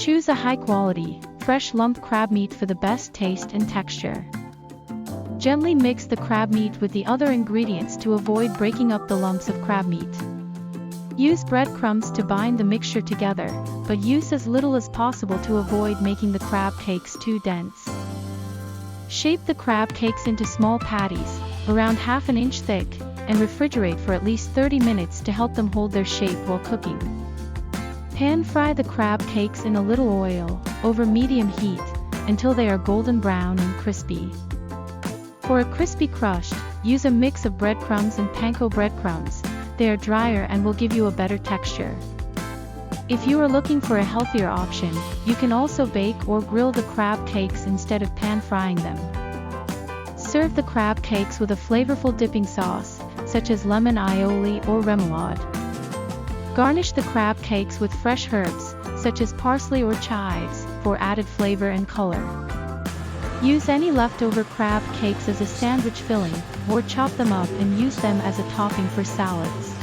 Choose a high-quality, fresh lump crab meat for the best taste and texture. Gently mix the crab meat with the other ingredients to avoid breaking up the lumps of crab meat. Use breadcrumbs to bind the mixture together, but use as little as possible to avoid making the crab cakes too dense. Shape the crab cakes into small patties, around ½ inch thick, and refrigerate for at least 30 minutes to help them hold their shape while cooking. Pan fry the crab cakes in a little oil, over medium heat, until they are golden brown and crispy. For a crispy crust, use a mix of breadcrumbs and panko breadcrumbs. They are drier and will give you a better texture. If you are looking for a healthier option, you can also bake or grill the crab cakes instead of pan frying them. Serve the crab cakes with a flavorful dipping sauce, such as lemon aioli or remoulade. Garnish the crab cakes with fresh herbs, such as parsley or chives, for added flavor and color. Use any leftover crab cakes as a sandwich filling, or chop them up and use them as a topping for salads.